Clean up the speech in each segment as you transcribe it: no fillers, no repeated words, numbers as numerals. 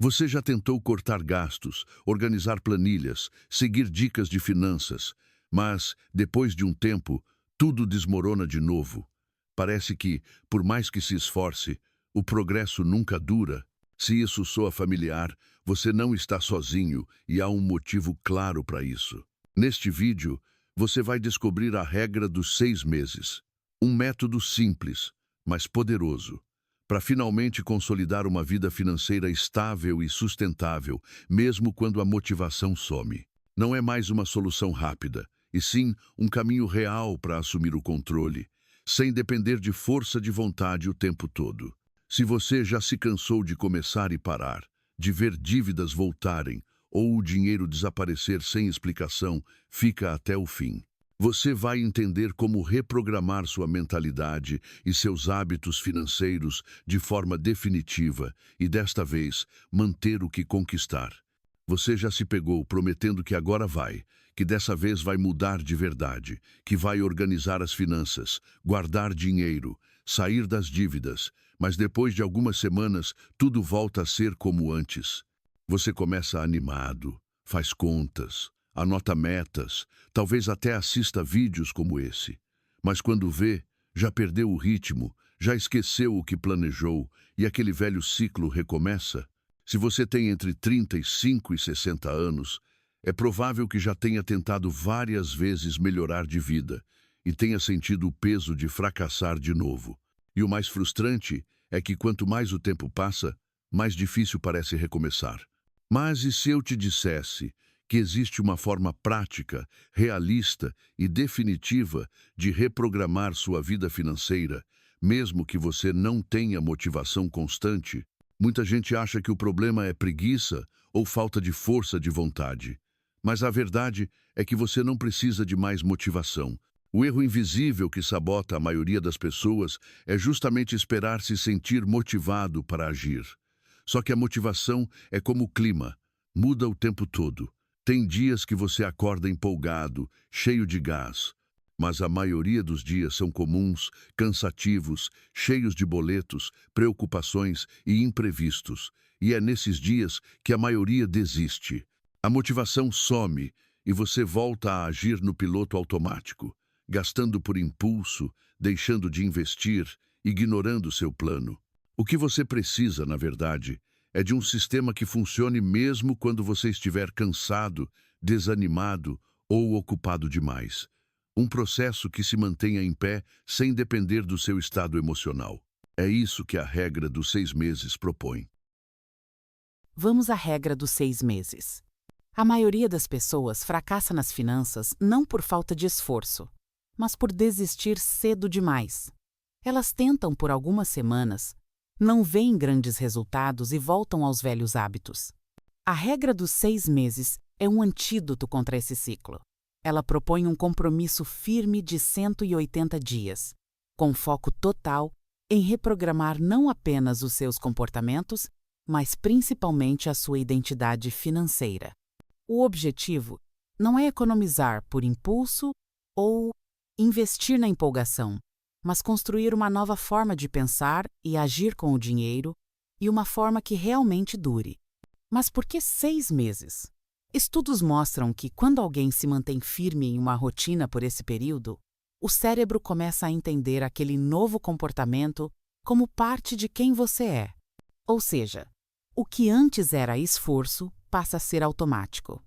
Você já tentou cortar gastos, organizar planilhas, seguir dicas de finanças, mas, depois de um tempo, tudo desmorona de novo. Parece que, por mais que se esforce, o progresso nunca dura. Se isso soa familiar, você não está sozinho e há um motivo claro para isso. Neste vídeo, você vai descobrir a regra dos 6 meses. Um método simples, mas poderoso, para finalmente consolidar uma vida financeira estável e sustentável, mesmo quando a motivação some. Não é mais uma solução rápida, e sim um caminho real para assumir o controle, sem depender de força de vontade o tempo todo. Se você já se cansou de começar e parar, de ver dívidas voltarem ou o dinheiro desaparecer sem explicação, fica até o fim. Você vai entender como reprogramar sua mentalidade e seus hábitos financeiros de forma definitiva e, desta vez, manter o que conquistar. Você já se pegou prometendo que agora vai, que dessa vez vai mudar de verdade, que vai organizar as finanças, guardar dinheiro, sair das dívidas, mas depois de algumas semanas tudo volta a ser como antes. Você começa animado, faz contas, anota metas, talvez até assista vídeos como esse. Mas quando vê, já perdeu o ritmo, já esqueceu o que planejou e aquele velho ciclo recomeça. Se você tem entre 35 e 60 anos, é provável que já tenha tentado várias vezes melhorar de vida e tenha sentido o peso de fracassar de novo. E o mais frustrante é que quanto mais o tempo passa, mais difícil parece recomeçar. Mas e se eu te dissesse que existe uma forma prática, realista e definitiva de reprogramar sua vida financeira, mesmo que você não tenha motivação constante? Muita gente acha que o problema é preguiça ou falta de força de vontade. Mas a verdade é que você não precisa de mais motivação. O erro invisível que sabota a maioria das pessoas é justamente esperar se sentir motivado para agir. Só que a motivação é como o clima, muda o tempo todo. Tem dias que você acorda empolgado, cheio de gás, mas a maioria dos dias são comuns, cansativos, cheios de boletos, preocupações e imprevistos. E é nesses dias que a maioria desiste. A motivação some e você volta a agir no piloto automático, gastando por impulso, deixando de investir, ignorando seu plano. O que você precisa, na verdade, é de um sistema que funcione mesmo quando você estiver cansado, desanimado ou ocupado demais. Um processo que se mantenha em pé sem depender do seu estado emocional. É isso que a regra dos 6 meses propõe. Vamos à regra dos 6 meses. A maioria das pessoas fracassa nas finanças não por falta de esforço, mas por desistir cedo demais. Elas tentam por algumas semanas, não veem grandes resultados e voltam aos velhos hábitos. A regra dos 6 meses é um antídoto contra esse ciclo. Ela propõe um compromisso firme de 180 dias, com foco total em reprogramar não apenas os seus comportamentos, mas principalmente a sua identidade financeira. O objetivo não é economizar por impulso ou investir na empolgação, mas construir uma nova forma de pensar e agir com o dinheiro e uma forma que realmente dure. Mas por que 6 meses? Estudos mostram que quando alguém se mantém firme em uma rotina por esse período, o cérebro começa a entender aquele novo comportamento como parte de quem você é. Ou seja, o que antes era esforço passa a ser automático.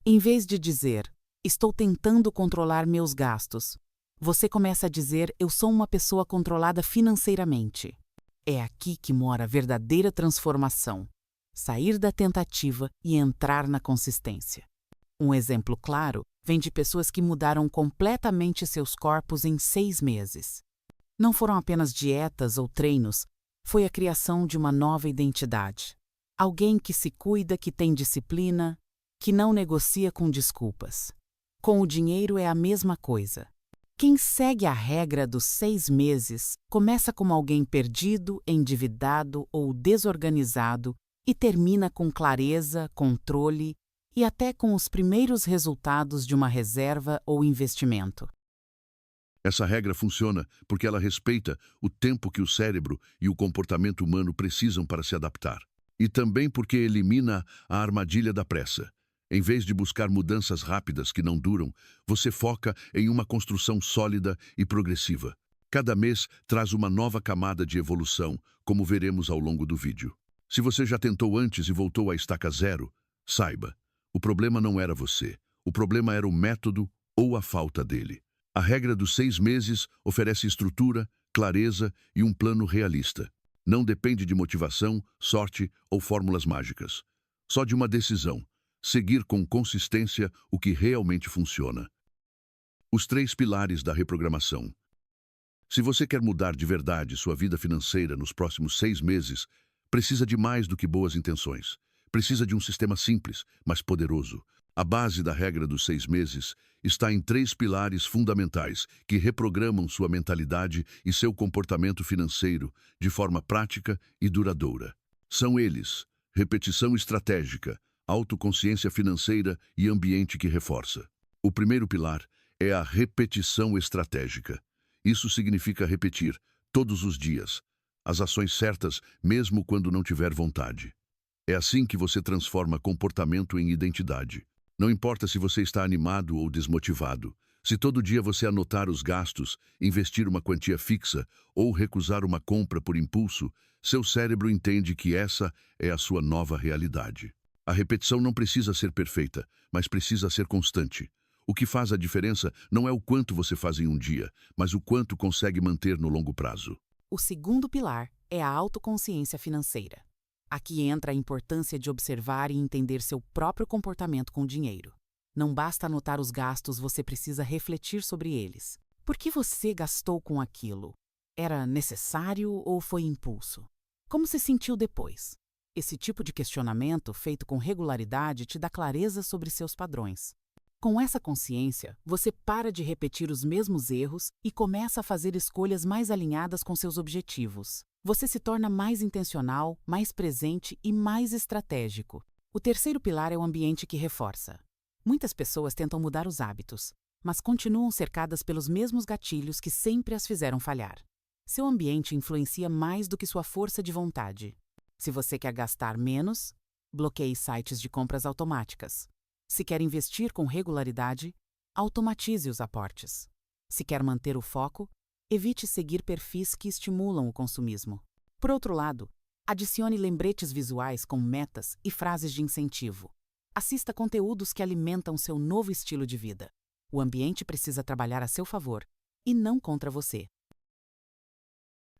Em vez de dizer, estou tentando controlar meus gastos, você começa a dizer, eu sou uma pessoa controlada financeiramente. É aqui que mora a verdadeira transformação. Sair da tentativa e entrar na consistência. Um exemplo claro vem de pessoas que mudaram completamente seus corpos em 6 meses. Não foram apenas dietas ou treinos, foi a criação de uma nova identidade. Alguém que se cuida, que tem disciplina, que não negocia com desculpas. Com o dinheiro é a mesma coisa. Quem segue a regra dos 6 meses começa como alguém perdido, endividado ou desorganizado e termina com clareza, controle e até com os primeiros resultados de uma reserva ou investimento. Essa regra funciona porque ela respeita o tempo que o cérebro e o comportamento humano precisam para se adaptar. E também porque elimina a armadilha da pressa. Em vez de buscar mudanças rápidas que não duram, você foca em uma construção sólida e progressiva. Cada mês traz uma nova camada de evolução, como veremos ao longo do vídeo. Se você já tentou antes e voltou à estaca zero, saiba, o problema não era você. O problema era o método ou a falta dele. A regra dos 6 meses oferece estrutura, clareza e um plano realista. Não depende de motivação, sorte ou fórmulas mágicas. Só de uma decisão: seguir com consistência o que realmente funciona. Os 3 pilares da reprogramação. Se você quer mudar de verdade sua vida financeira nos próximos 6 meses, precisa de mais do que boas intenções. Precisa de um sistema simples, mas poderoso. A base da regra dos 6 meses está em 3 pilares fundamentais que reprogramam sua mentalidade e seu comportamento financeiro de forma prática e duradoura. São eles: repetição estratégica, autoconsciência financeira e ambiente que reforça. O primeiro pilar é a repetição estratégica. Isso significa repetir, todos os dias, as ações certas, mesmo quando não tiver vontade. É assim que você transforma comportamento em identidade. Não importa se você está animado ou desmotivado. Se todo dia você anotar os gastos, investir uma quantia fixa ou recusar uma compra por impulso, seu cérebro entende que essa é a sua nova realidade. A repetição não precisa ser perfeita, mas precisa ser constante. O que faz a diferença não é o quanto você faz em um dia, mas o quanto consegue manter no longo prazo. O segundo pilar é a autoconsciência financeira. Aqui entra a importância de observar e entender seu próprio comportamento com o dinheiro. Não basta anotar os gastos, você precisa refletir sobre eles. Por que você gastou com aquilo? Era necessário ou foi impulso? Como se sentiu depois? Esse tipo de questionamento, feito com regularidade, te dá clareza sobre seus padrões. Com essa consciência, você para de repetir os mesmos erros e começa a fazer escolhas mais alinhadas com seus objetivos. Você se torna mais intencional, mais presente e mais estratégico. O terceiro pilar é o ambiente que reforça. Muitas pessoas tentam mudar os hábitos, mas continuam cercadas pelos mesmos gatilhos que sempre as fizeram falhar. Seu ambiente influencia mais do que sua força de vontade. Se você quer gastar menos, bloqueie sites de compras automáticas. Se quer investir com regularidade, automatize os aportes. Se quer manter o foco, evite seguir perfis que estimulam o consumismo. Por outro lado, adicione lembretes visuais com metas e frases de incentivo. Assista conteúdos que alimentam seu novo estilo de vida. O ambiente precisa trabalhar a seu favor e não contra você.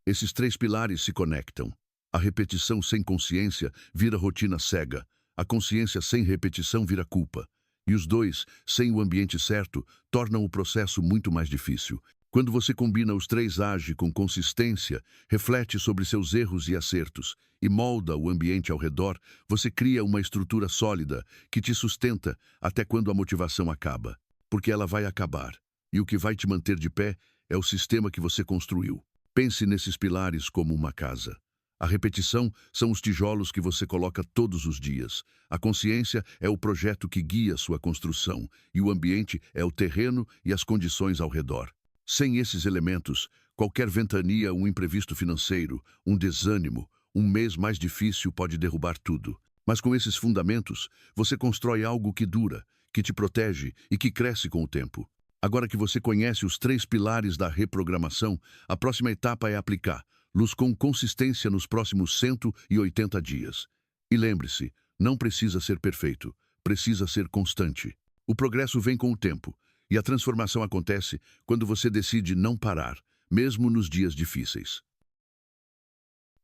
Esses 3 pilares se conectam. A repetição sem consciência vira rotina cega. A consciência sem repetição vira culpa. E os dois, sem o ambiente certo, tornam o processo muito mais difícil. Quando você combina os 3, age com consistência, reflete sobre seus erros e acertos e molda o ambiente ao redor, você cria uma estrutura sólida que te sustenta até quando a motivação acaba. Porque ela vai acabar. E o que vai te manter de pé é o sistema que você construiu. Pense nesses pilares como uma casa. A repetição são os tijolos que você coloca todos os dias. A consciência é o projeto que guia sua construção, e o ambiente é o terreno e as condições ao redor. Sem esses elementos, qualquer ventania, um imprevisto financeiro, um desânimo, um mês mais difícil pode derrubar tudo. Mas com esses fundamentos, você constrói algo que dura, que te protege e que cresce com o tempo. Agora que você conhece os 3 pilares da reprogramação, a próxima etapa é aplicar luz com consistência nos próximos 180 dias. E lembre-se, não precisa ser perfeito, precisa ser constante. O progresso vem com o tempo, e a transformação acontece quando você decide não parar, mesmo nos dias difíceis.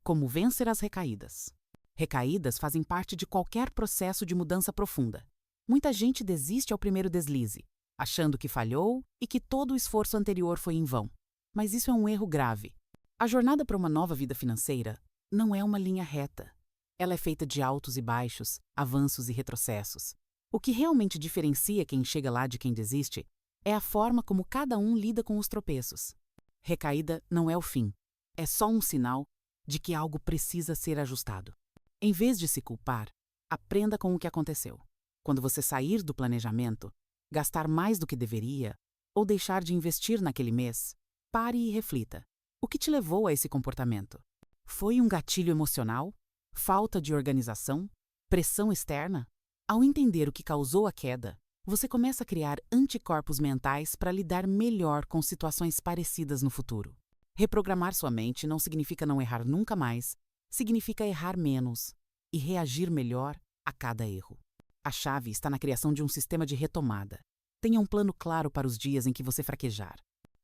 Como vencer as recaídas? Recaídas fazem parte de qualquer processo de mudança profunda. Muita gente desiste ao primeiro deslize, achando que falhou e que todo o esforço anterior foi em vão. Mas isso é um erro grave. A jornada para uma nova vida financeira não é uma linha reta. Ela é feita de altos e baixos, avanços e retrocessos. O que realmente diferencia quem chega lá de quem desiste é a forma como cada um lida com os tropeços. Recaída não é o fim. É só um sinal de que algo precisa ser ajustado. Em vez de se culpar, aprenda com o que aconteceu. Quando você sair do planejamento, gastar mais do que deveria ou deixar de investir naquele mês, pare e reflita. O que te levou a esse comportamento? Foi um gatilho emocional? Falta de organização? Pressão externa? Ao entender o que causou a queda, você começa a criar anticorpos mentais para lidar melhor com situações parecidas no futuro. Reprogramar sua mente não significa não errar nunca mais, significa errar menos e reagir melhor a cada erro. A chave está na criação de um sistema de retomada. Tenha um plano claro para os dias em que você fraquejar.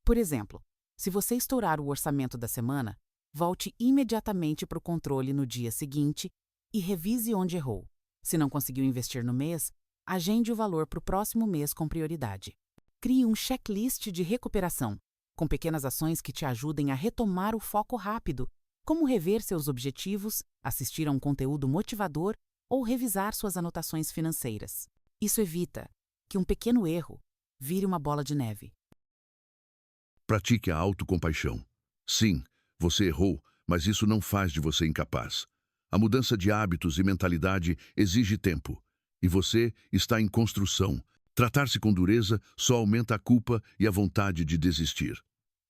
Por exemplo, se você estourar o orçamento da semana, volte imediatamente para o controle no dia seguinte e revise onde errou. Se não conseguiu investir no mês, agende o valor para o próximo mês com prioridade. Crie um checklist de recuperação, com pequenas ações que te ajudem a retomar o foco rápido, como rever seus objetivos, assistir a um conteúdo motivador ou revisar suas anotações financeiras. Isso evita que um pequeno erro vire uma bola de neve. Pratique a autocompaixão. Sim, você errou, mas isso não faz de você incapaz. A mudança de hábitos e mentalidade exige tempo, e você está em construção. Tratar-se com dureza só aumenta a culpa e a vontade de desistir.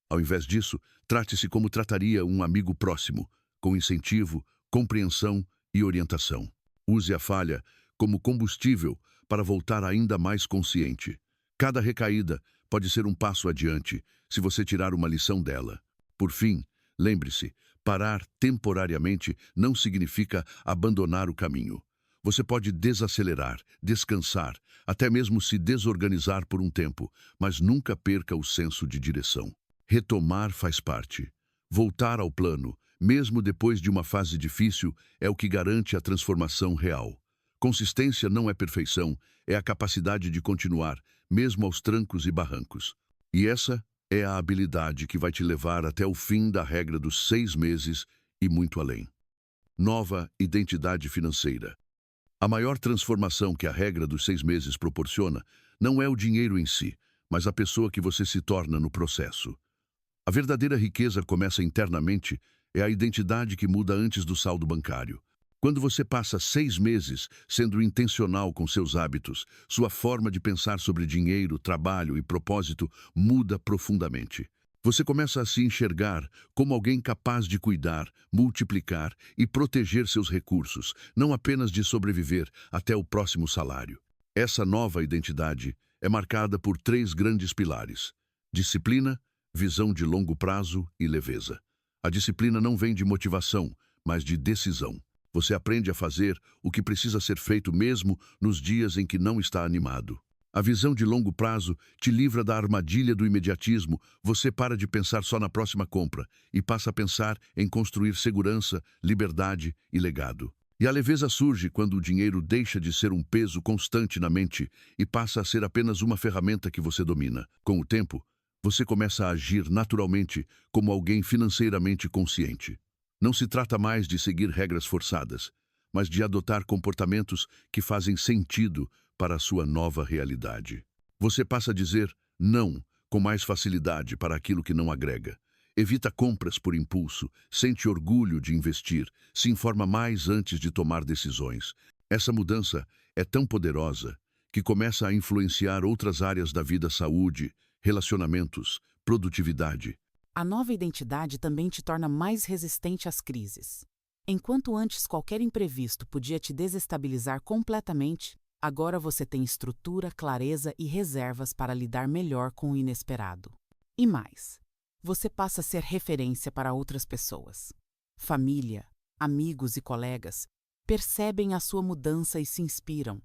Ao invés disso, trate-se como trataria um amigo próximo, com incentivo, compreensão e orientação. Use a falha como combustível para voltar ainda mais consciente. Cada recaída pode ser um passo adiante, se você tirar uma lição dela. Por fim, lembre-se, parar temporariamente não significa abandonar o caminho. Você pode desacelerar, descansar, até mesmo se desorganizar por um tempo, mas nunca perca o senso de direção. Retomar faz parte. Voltar ao plano, mesmo depois de uma fase difícil, é o que garante a transformação real. Consistência não é perfeição, é a capacidade de continuar, mesmo aos trancos e barrancos. E essa é a habilidade que vai te levar até o fim da regra dos 6 meses e muito além. Nova identidade financeira. A maior transformação que a regra dos 6 meses proporciona não é o dinheiro em si, mas a pessoa que você se torna no processo. A verdadeira riqueza começa internamente, é a identidade que muda antes do saldo bancário. Quando você passa 6 meses sendo intencional com seus hábitos, sua forma de pensar sobre dinheiro, trabalho e propósito muda profundamente. Você começa a se enxergar como alguém capaz de cuidar, multiplicar e proteger seus recursos, não apenas de sobreviver até o próximo salário. Essa nova identidade é marcada por 3 grandes pilares: disciplina, visão de longo prazo e leveza. A disciplina não vem de motivação, mas de decisão. Você aprende a fazer o que precisa ser feito mesmo nos dias em que não está animado. A visão de longo prazo te livra da armadilha do imediatismo. Você para de pensar só na próxima compra e passa a pensar em construir segurança, liberdade e legado. E a leveza surge quando o dinheiro deixa de ser um peso constante na mente e passa a ser apenas uma ferramenta que você domina. Com o tempo, você começa a agir naturalmente como alguém financeiramente consciente. Não se trata mais de seguir regras forçadas, mas de adotar comportamentos que fazem sentido para a sua nova realidade. Você passa a dizer não com mais facilidade para aquilo que não agrega. Evita compras por impulso, sente orgulho de investir, se informa mais antes de tomar decisões. Essa mudança é tão poderosa que começa a influenciar outras áreas da vida: saúde, relacionamentos, produtividade. A nova identidade também te torna mais resistente às crises. Enquanto antes qualquer imprevisto podia te desestabilizar completamente, agora você tem estrutura, clareza e reservas para lidar melhor com o inesperado. E mais, você passa a ser referência para outras pessoas. Família, amigos e colegas percebem a sua mudança e se inspiram.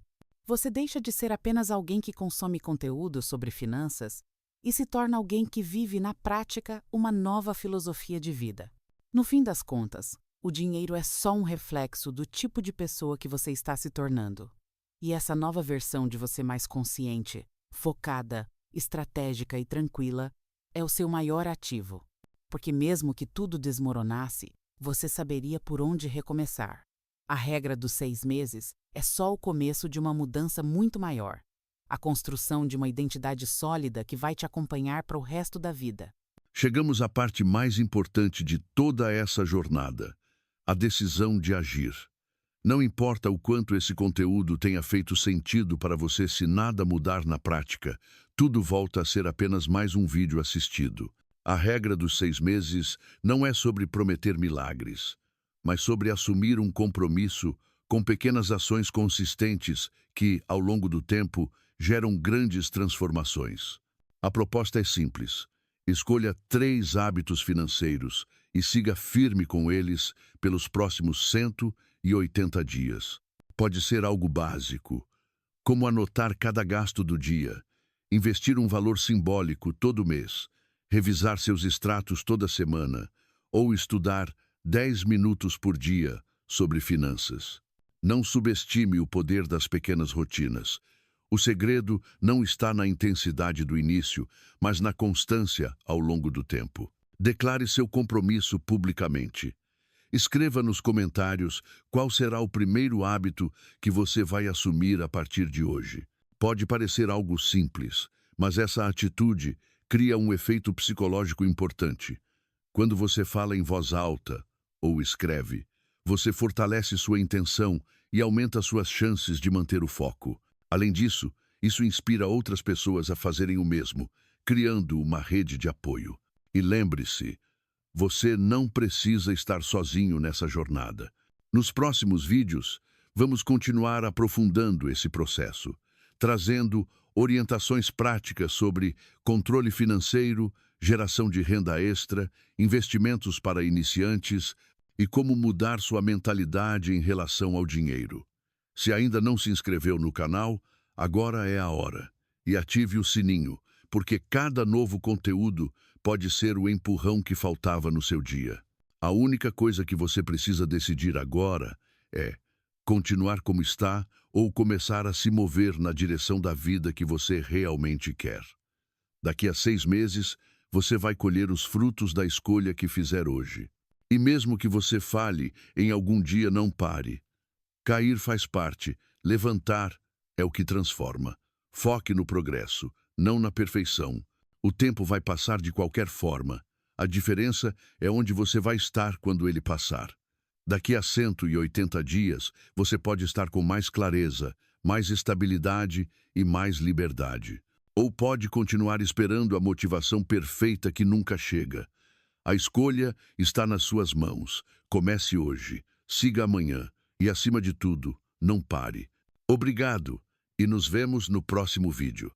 Você deixa de ser apenas alguém que consome conteúdo sobre finanças e se torna alguém que vive na prática uma nova filosofia de vida. No fim das contas, o dinheiro é só um reflexo do tipo de pessoa que você está se tornando. E essa nova versão de você mais consciente, focada, estratégica e tranquila é o seu maior ativo. Porque mesmo que tudo desmoronasse, você saberia por onde recomeçar. A regra dos 6 meses é só o começo de uma mudança muito maior. A construção de uma identidade sólida que vai te acompanhar para o resto da vida. Chegamos à parte mais importante de toda essa jornada: a decisão de agir. Não importa o quanto esse conteúdo tenha feito sentido para você, se nada mudar na prática, tudo volta a ser apenas mais um vídeo assistido. A regra dos 6 meses não é sobre prometer milagres. mas sobre assumir um compromisso com pequenas ações consistentes que, ao longo do tempo, geram grandes transformações. A proposta é simples. Escolha 3 hábitos financeiros e siga firme com eles pelos próximos 180 dias. Pode ser algo básico, como anotar cada gasto do dia, investir um valor simbólico todo mês, revisar seus extratos toda semana ou estudar 10 minutos por dia sobre finanças. Não subestime o poder das pequenas rotinas. O segredo não está na intensidade do início, mas na constância ao longo do tempo. Declare seu compromisso publicamente. Escreva nos comentários qual será o primeiro hábito que você vai assumir a partir de hoje. Pode parecer algo simples, mas essa atitude cria um efeito psicológico importante. Quando você fala em voz alta ou escreve, você fortalece sua intenção e aumenta suas chances de manter o foco. Além disso, isso inspira outras pessoas a fazerem o mesmo, criando uma rede de apoio. E lembre-se, você não precisa estar sozinho nessa jornada. Nos próximos vídeos, vamos continuar aprofundando esse processo, trazendo orientações práticas sobre controle financeiro, geração de renda extra, investimentos para iniciantes e como mudar sua mentalidade em relação ao dinheiro. Se ainda não se inscreveu no canal, agora é a hora. E ative o sininho, porque cada novo conteúdo pode ser o empurrão que faltava no seu dia. A única coisa que você precisa decidir agora é continuar como está ou começar a se mover na direção da vida que você realmente quer. Daqui a 6 meses, você vai colher os frutos da escolha que fizer hoje. E mesmo que você falhe, em algum dia não pare. Cair faz parte, levantar é o que transforma. Foque no progresso, não na perfeição. O tempo vai passar de qualquer forma. A diferença é onde você vai estar quando ele passar. Daqui a 180 dias, você pode estar com mais clareza, mais estabilidade e mais liberdade. Ou pode continuar esperando a motivação perfeita que nunca chega. A escolha está nas suas mãos. Comece hoje, siga amanhã e, acima de tudo, não pare. Obrigado e nos vemos no próximo vídeo.